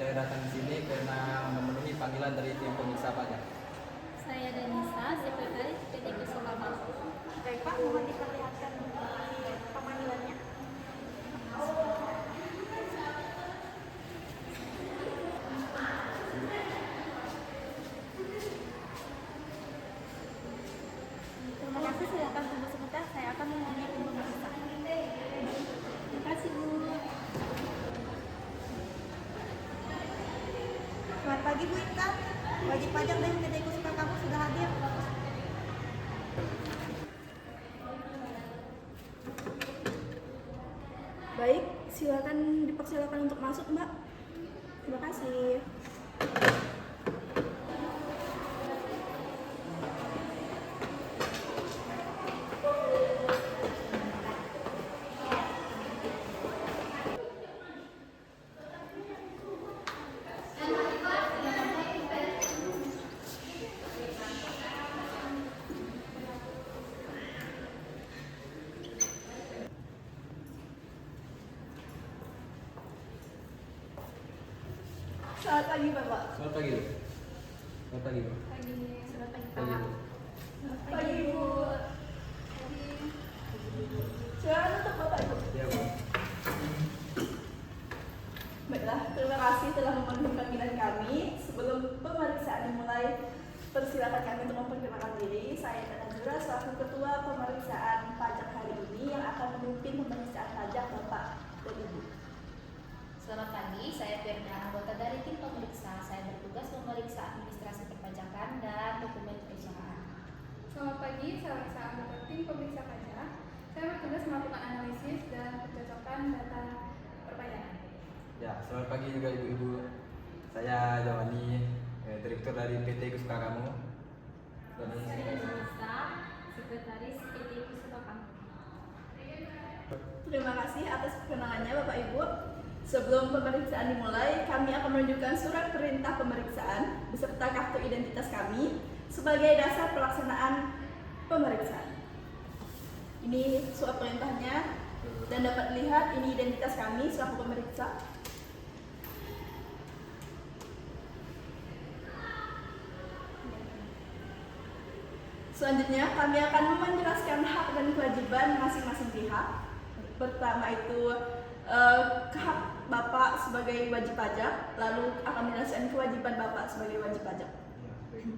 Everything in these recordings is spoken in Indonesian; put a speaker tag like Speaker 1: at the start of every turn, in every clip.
Speaker 1: saya datang di sini karena memenuhi panggilan dari tim pemeriksa pajak.
Speaker 2: Saya Danisa, Sekretaris PT Kusuma Bangku.
Speaker 3: Baik Pak, mohon diperlihatkan pemanggilannya. Terima kasih, silakan tunggu sebentar. Saya akan menghubungi tim pemeriksa.
Speaker 2: Terima kasih Bu.
Speaker 3: Selamat pagi Bu Intan. Wajib pajak dari PT Kusuma kamu sudah hadir. Baik, silakan dipersilakan untuk masuk, Mbak. Terima kasih. Selamat pagi, Bapak.
Speaker 1: Selamat pagi, Bu. Selamat pagi, Bu.
Speaker 3: Selamat pagi,
Speaker 1: Pagi, Bu.
Speaker 3: Selamat pagi, Bu. Silakan untuk Bapak, Ibu.
Speaker 1: Ya, Bu.
Speaker 3: Baiklah, terima kasih telah memenuhi panggilan kami. Sebelum pemeriksaan dimulai, persilakan kami untuk memperkenalkan diri. Saya Najura, selaku Ketua Pemeriksaan Pajak hari ini yang akan memimpin pemeriksaan pajak Bapak dan Ibu.
Speaker 2: Selamat pagi, saya Firna, anggota dari tim pemeriksa. Saya bertugas memeriksa administrasi perpajakan dan dokumen perusahaan.
Speaker 4: Selamat pagi, saya Lisa, anggota tim pemeriksa pajak. Saya bertugas melakukan analisis dan pencocokan data perpajakan.
Speaker 1: Ya, selamat pagi juga Ibu-ibu. Saya Jawani, Direktur dari PT Kusuma Kamu.
Speaker 2: Saya Danisa, Sekretaris PT Kusuma Bangku.
Speaker 3: Terima kasih atas perkenalannya Bapak Ibu. Sebelum pemeriksaan dimulai, kami akan menunjukkan surat perintah pemeriksaan beserta kartu identitas kami sebagai dasar pelaksanaan pemeriksaan. Ini surat perintahnya dan dapat dilihat ini identitas kami selaku pemeriksa. Selanjutnya, kami akan menjelaskan hak dan kewajiban masing-masing pihak. Pertama itu hak Bapak sebagai wajib pajak, lalu akan menjelaskan kewajiban Bapak sebagai wajib pajak.
Speaker 1: Ya, baik.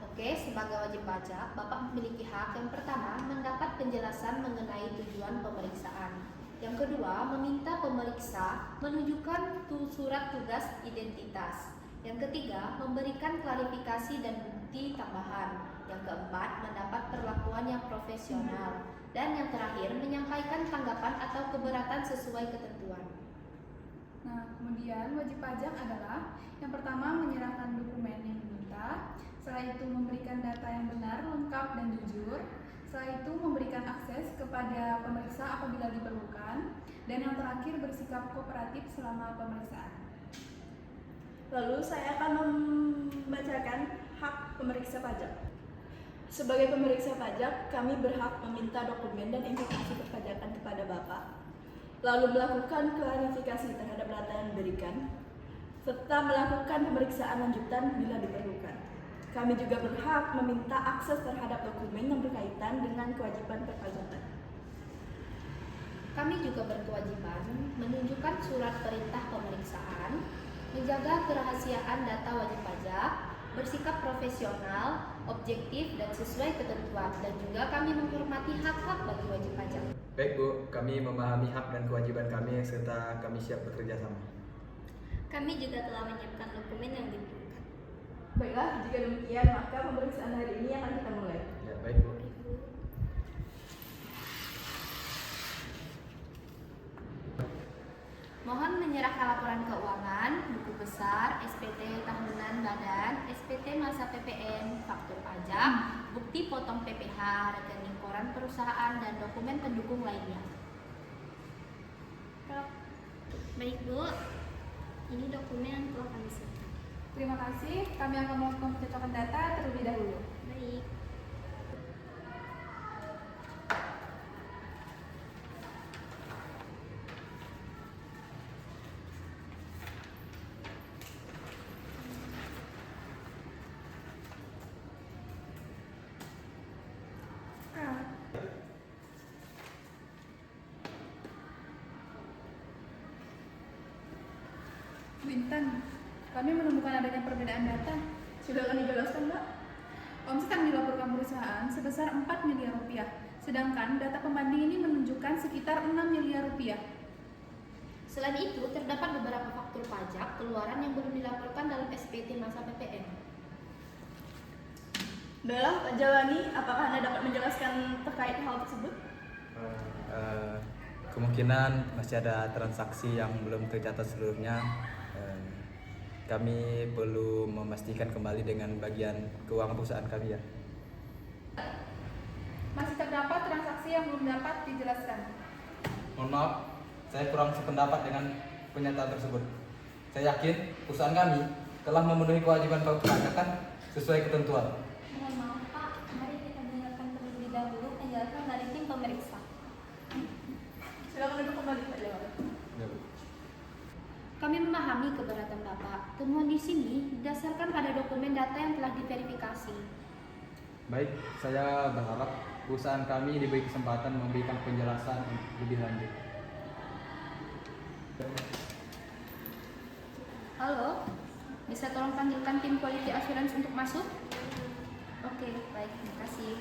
Speaker 2: Oke, sebagai wajib pajak, Bapak memiliki hak yang pertama mendapat penjelasan mengenai tujuan pemeriksaan. Yang kedua, meminta pemeriksa menunjukkan surat tugas identitas. Yang ketiga, memberikan klarifikasi dan bukti tambahan. Yang keempat, mendapat perlakuan yang profesional. Dan yang terakhir, menyampaikan tanggapan atau keberatan sesuai ketentuan.
Speaker 4: Nah, kemudian wajib pajak adalah yang pertama menyerahkan dokumen yang diminta, setelah itu memberikan data yang benar, lengkap, dan jujur, setelah itu memberikan akses kepada pemeriksa apabila diperlukan, dan yang terakhir bersikap kooperatif selama pemeriksaan.
Speaker 3: Lalu saya akan membacakan hak pemeriksa pajak. Sebagai pemeriksa pajak, kami berhak meminta dokumen dan informasi perpajakan kepada Bapak, lalu melakukan klarifikasi terhadap data yang diberikan, serta melakukan pemeriksaan lanjutan bila diperlukan. Kami juga berhak meminta akses terhadap dokumen yang berkaitan dengan kewajiban perpajakan.
Speaker 2: Kami juga berkewajiban menunjukkan surat perintah pemeriksaan, menjaga kerahasiaan data wajib pajak, bersikap profesional, objektif, dan sesuai ketentuan, dan juga kami menghormati hak-hak bagi wajib pajak.
Speaker 1: Baik, Bu. Kami memahami hak dan kewajiban kami serta kami siap bekerja sama.
Speaker 2: Kami juga telah menyiapkan dokumen yang diperlukan.
Speaker 3: Baiklah, jika demikian maka pemeriksaan hari ini akan kita mulai.
Speaker 1: Ya, baik, Bu.
Speaker 2: Mohon menyerahkan laporan keuangan, buku besar, SPT tahunan badan, SPT masa PPN, faktur pajak, bukti potong PPh, rekening koran perusahaan, dan dokumen pendukung lainnya.
Speaker 5: Baik Bu, ini dokumen yang telah kami siapkan.
Speaker 4: Terima kasih, kami akan melakukan pencocokan data terlebih dahulu.
Speaker 5: Baik.
Speaker 4: Intan, kami menemukan adanya perbedaan data.
Speaker 3: Silakan dijelaskan, Mbak.
Speaker 4: Omset yang dilaporkan perusahaan sebesar 4 miliar rupiah, sedangkan data pembanding ini menunjukkan sekitar 6 miliar rupiah.
Speaker 2: Selain itu, terdapat beberapa faktur pajak keluaran yang belum dilaporkan dalam SPT masa PPN.
Speaker 3: Baiklah, Pak Jalani, apakah Anda dapat menjelaskan terkait hal tersebut?
Speaker 1: Kemungkinan masih ada transaksi yang belum tercatat seluruhnya. Kami perlu memastikan kembali dengan bagian keuangan perusahaan kami ya.
Speaker 4: Masih terdapat transaksi yang belum dapat dijelaskan.
Speaker 1: Mohon maaf, saya kurang sependapat dengan pernyataan tersebut. Saya yakin perusahaan kami telah memenuhi kewajiban perpajakan sesuai ketentuan.
Speaker 5: Mohon maaf Pak, mari kita dengarkan terlebih dahulu penjelasan dari tim pemeriksa.
Speaker 3: Silakan duduk kembali, Pak Jalani.
Speaker 1: Ya, Bu.
Speaker 2: Kami memahami keberatan Bapak. Temuan di sini didasarkan pada dokumen data yang telah diverifikasi.
Speaker 1: Baik, saya berharap perusahaan kami diberi kesempatan memberikan penjelasan lebih lanjut.
Speaker 2: Halo, bisa tolong panggilkan tim quality assurance untuk masuk? Oke, baik, terima kasih.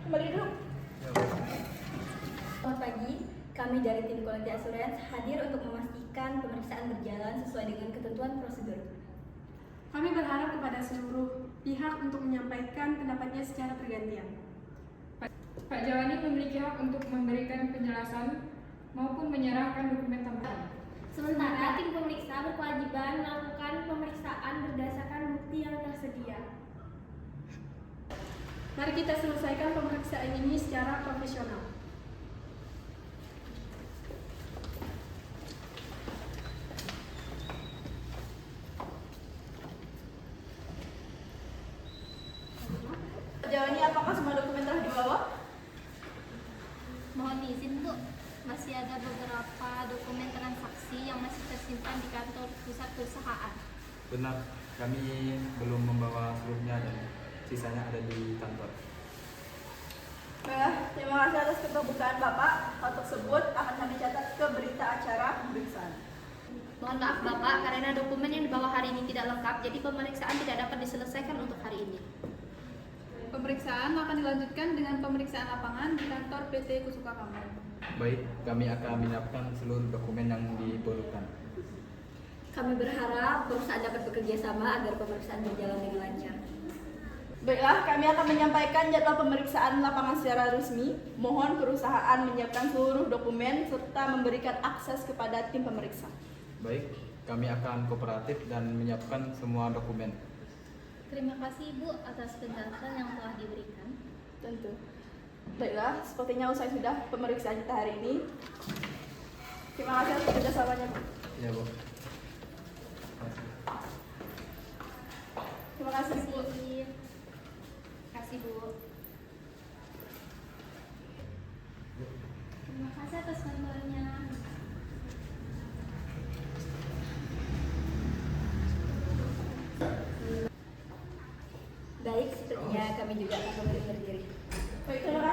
Speaker 3: Kembali duduk.
Speaker 6: Selamat pagi, kami dari tim Quality Assurance hadir untuk memastikan pemeriksaan berjalan sesuai dengan ketentuan prosedur.
Speaker 7: Kami berharap kepada seluruh pihak untuk menyampaikan pendapatnya secara bergantian.
Speaker 8: Pak Jalani memiliki hak untuk memberikan penjelasan maupun menyerahkan dokumen tambahan.
Speaker 5: Sementara tim pemeriksa berkewajiban melakukan pemeriksaan berdasarkan bukti yang tersedia.
Speaker 7: Mari kita selesaikan pemeriksaan ini secara profesional.
Speaker 3: Pak Jalani, apakah semua dokumen telah dibawa?
Speaker 5: Mohon izin Bu, masih ada beberapa dokumen transaksi yang masih tersimpan di kantor pusat perusahaan.
Speaker 1: Benar, kami belum membawa seluruhnya dan sisanya ada di kantor.
Speaker 3: Baiklah, terima kasih atas keterbukaan Bapak. Hal tersebut akan kami catat ke berita acara pemeriksaan.
Speaker 2: Mohon maaf Bapak, karena dokumen yang dibawa hari ini tidak lengkap, jadi pemeriksaan tidak dapat diselesaikan untuk hari ini.
Speaker 4: Pemeriksaan akan dilanjutkan dengan pemeriksaan lapangan di kantor PT Kusuka Kamar.
Speaker 1: Baik, kami akan menyiapkan seluruh dokumen yang diperlukan.
Speaker 6: Kami berharap perusahaan dapat bekerja sama agar pemeriksaan berjalan dengan lancar.
Speaker 3: Baiklah, kami akan menyampaikan jadwal pemeriksaan lapangan secara resmi. Mohon perusahaan menyiapkan seluruh dokumen serta memberikan akses kepada tim pemeriksa.
Speaker 1: Baik, kami akan kooperatif dan menyiapkan semua dokumen.
Speaker 5: Terima kasih Bu atas penjelasan yang telah diberikan.
Speaker 3: Tentu. Baiklah, sepertinya usai sudah pemeriksaan kita hari ini. Terima kasih atas kerjasamanya, Bu.
Speaker 1: Ya, Bu.
Speaker 3: Terima kasih, Bu.
Speaker 2: Terima kasih Bu.
Speaker 5: Terima kasih atas bantuannya.
Speaker 6: Baik, sepertinya kami juga akan kembali berdiri.
Speaker 3: Baik, terima